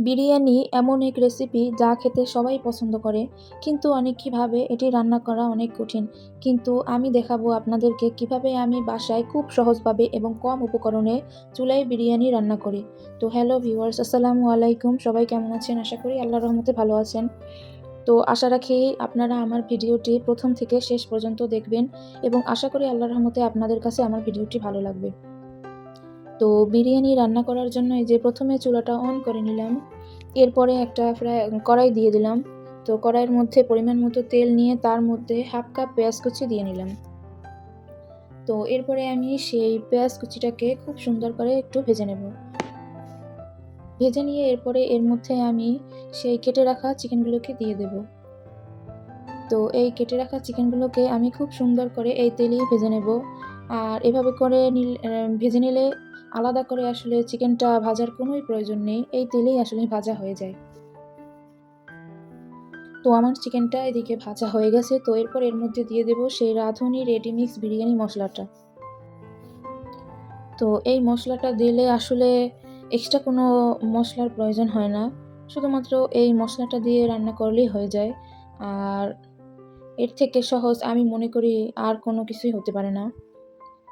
বিরিয়ানি এমন এক রেসিপি যা খেতে সবাই পছন্দ করে, কিন্তু অনেকেই ভাবে এটি রান্না করা অনেক কঠিন। কিন্তু আমি দেখাবো আপনাদেরকে কিভাবে আমি বাসায় খুব সহজভাবে এবং কম উপকরণে চুলায় বিরিয়ানি রান্না করি। তো হ্যালো ভিউয়ার্স, আসসালামু আলাইকুম। সবাই কেমন আছেন? আশা করি আল্লাহর রহমতে ভালো আছেন। তো আশা রাখি আপনারা আমার ভিডিওটি প্রথম থেকে শেষ পর্যন্ত দেখবেন এবং আশা করি আল্লাহর রহমতে আপনাদের কাছে আমার ভিডিওটি ভালো লাগবে। তো বিরিয়ানি রান্না করার জন্য এই যে প্রথমে চুলাটা অন করে নিলাম। এরপরে একটা কড়াই দিয়ে দিলাম। তো কড়াইয়ের মধ্যে পরিমাণ মতো তেল নিয়ে তার মধ্যে হাফ কাপ পেঁয়াজ কুচি দিয়ে নিলাম। তো এরপরে আমি সেই পেঁয়াজ কুচিটাকে খুব সুন্দর করে একটু ভেজে নেব। ভেজে নিয়ে এরপরে এর মধ্যে আমি সেই কেটে রাখা চিকেনগুলোকে দিয়ে দেব। তো এই কেটে রাখা চিকেনগুলোকে আমি খুব সুন্দর করে এই তেলেই ভেজে নেব। আর এভাবে করে ভেজে নিলে আলাদা করে আসলে চিকেনটা ভাজার কোনোই প্রয়োজন নেই। এই তেলেই আসলে ভাজা হয়ে যায়। তো আমার চিকেনটা এদিকে ভাজা হয়ে গেছে। তো এরপর এর মধ্যে দিয়ে দেব সেই রাঁধুনি রেডিমিক্স বিরিয়ানি মশলাটা। তো এই মশলাটা দিলে আসলে এক্সট্রা কোনো মশলার প্রয়োজন হয় না। শুধুমাত্র এই মশলাটা দিয়ে রান্না করলেই হয়ে যায়। আর এর থেকে সহজ আমি মনে করি আর কোনো কিছুই হতে পারে না।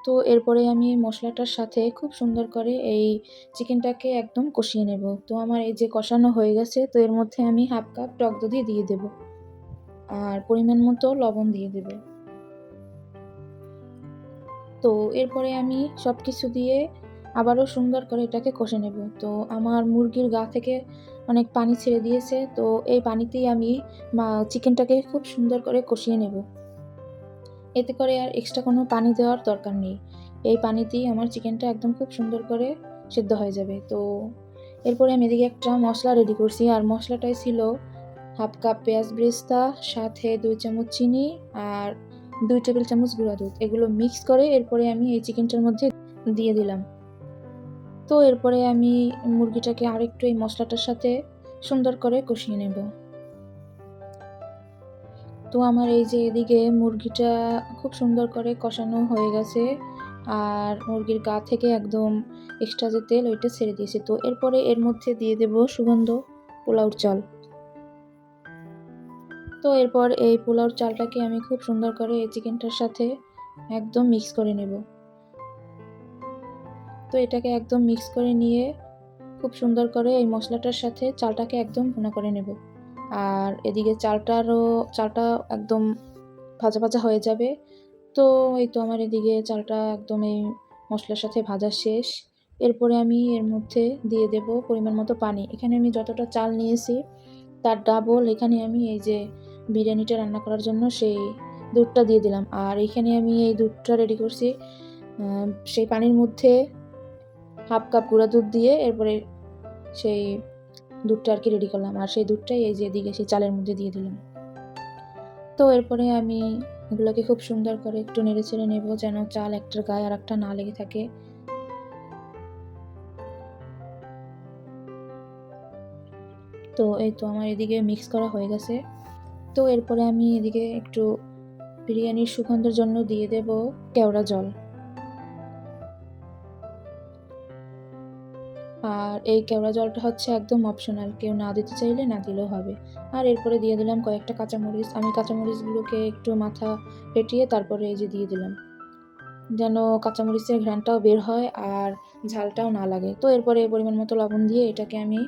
তো এরপরে আমি মশলাটার সাথে খুব সুন্দর করে এই চিকেনটাকে একদম কষিয়ে নেব। তো আমার এই যে কষানো হয়ে গেছে, তো এর মধ্যে আমি হাফ কাপ টক দধি দিয়ে দেব। আর পরিমাণ মতো লবণ দিয়ে দেব। তো এরপরে আমি সবকিছু দিয়ে আবারও সুন্দর করে এটাকে কষে নেব। তো আমার মুরগির গা থেকে অনেক পানি ছেড়ে দিয়েছে। তো এই পানিতেই আমি চিকেনটাকে খুব সুন্দর করে কষিয়ে নেব। এতে করে আর এক্সট্রা কোনো পানি দেওয়ার দরকার নেই। এই পানিতেই আমার চিকেনটা একদম খুব সুন্দর করে সেদ্ধ হয়ে যাবে। তো এরপরে আমি এদিকে একটা মশলা রেডি করছি। আর মশলাটাই ছিল হাফ কাপ পেঁয়াজ বেরেস্তা, সাথে ২ চামচ চিনি আর ২ টেবিল চামচ গুঁড়া দুধ। এগুলো মিক্স করে এরপরে আমি এই চিকেনটার মধ্যে দিয়ে দিলাম। তো এরপরে আমি মুরগিটাকে আরেকটু এই মশলাটার সাথে সুন্দর করে কষিয়ে নেব। তো আমার এই যে এদিকে মুরগিটা খুব সুন্দর করে কষানো হয়ে গেছে। আর মুরগির গা থেকে একদম এক্সট্রা যে তেল ওইটা ছেড়ে দিয়েছে। তো এরপরে এর মধ্যে দিয়ে দেব সুগন্ধ পোলাওর চাল। তো এরপর এই পোলাওর চালটাকে আমি খুব সুন্দর করে এই চিকেনটার সাথে একদম মিক্স করে নেব। তো এটাকে একদম মিক্স করে নিয়ে খুব সুন্দর করে এই মশলাটার সাথে চালটাকে একদম ভুনা করে নেব। আর এদিকে চালটা একদম ভাজা ভাজা হয়ে যাবে। তো এই তো আমার এদিকে চালটা একদম এই মশলার সাথে ভাজা শেষ। এরপরে আমি এর মধ্যে দিয়ে দেব পরিমাণ মতো পানি। এখানে আমি যতটা চাল নিয়েছি তার ডাবল এখানে আমি এই যে বিরিয়ানিটা রান্না করার জন্য সেই দুধটা দিয়ে দিলাম। আর এখানে আমি এই দুধটা রেডি করছি সেই পানির মধ্যে হাফ কাপ গুঁড়া দুধ দিয়ে এরপরে সেই দুধটা আর কি রেডি করলাম। আর সেই দুধটাই এই যে এদিকে সেই চালের মধ্যে দিয়ে দিলাম। তো এরপরে আমি এগুলোকে খুব সুন্দর করে একটু নেড়েচেড়ে নেব যেন চাল একটার গায়ে আরেকটা না লেগে থাকে। তো এই তো আমার এদিকে মিক্স করা হয়ে গেছে। তো এরপরে আমি এদিকে একটু বিরিয়ানির সুগন্ধের জন্য দিয়ে দেব কেওড়া জল। আর এই কেওড়া জলটা হচ্ছে একদম অপশনাল, কেউ না দিতে চাইলে না দিলেও হবে। আর এরপরে দিয়ে দিলাম কয়েকটা কাঁচামরিচ। আমি কাঁচামরিচগুলোকে একটু মাথা ফেটিয়ে তারপরে এই যে দিয়ে দিলাম, যেন কাঁচামরিচের ঘ্রাণটাও বের হয় আর ঝালটাও না লাগে। তো এরপরে পরিমাণ মতো লবণ দিয়ে এটাকে আমি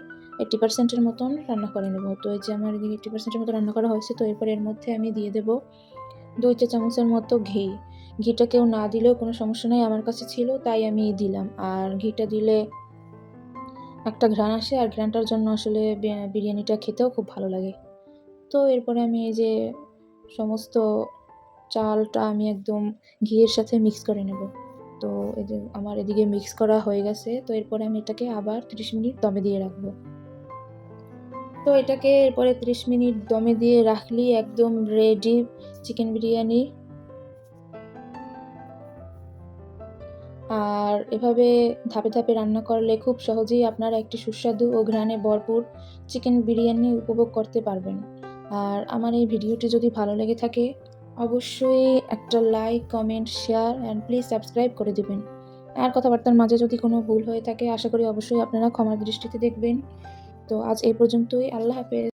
80% এর মতন রান্না করে নেব। তো এই যে আমার এদিকে 80% এর মতো রান্না করা হয়েছে। তো এরপরে এর মধ্যে আমি দিয়ে দেব ২ চা চামচের মতো ঘি। ঘিটা কেউ না দিলেও কোনো সমস্যা নাই, আমার কাছে ছিল তাই আমি দিলাম। আর ঘিটা দিলে একটা ঘ্রাণ আসে আর ঘ্রাণটার জন্য আসলে বিরিয়ানিটা খেতেও খুব ভালো লাগে। তো এরপরে আমি এই যে সমস্ত চালটা আমি একদম ঘিয়ের সাথে মিক্স করে নেব। তো এই যে আমার এদিকে মিক্স করা হয়ে গেছে। তো এরপরে আমি এটাকে আবার ৩০ মিনিট দমে দিয়ে রাখবো। তো এটাকে এরপরে ৩০ মিনিট দমে দিয়ে রাখলেই একদম রেডি চিকেন বিরিয়ানি। আর এভাবে ধাপে ধাপে রান্না করলে খুব সহজেই আপনারা একটি সুস্বাদু ও ঘ্রাণে ভরপুর চিকেন বিরিয়ানি উপভোগ করতে পারবেন। আর আমার এই ভিডিওটি যদি ভালো লেগে থাকে অবশ্যই একটা like, comment, share and please subscribe করে দিবেন। আর কথাবার্তার মাঝে যদি কোনো ভুল হয়ে থাকে আশা করি অবশ্যই আপনারা ক্ষমার দৃষ্টিতে দেখবেন। তো আজ এই পর্যন্তই। আল্লাহ হাফেজ।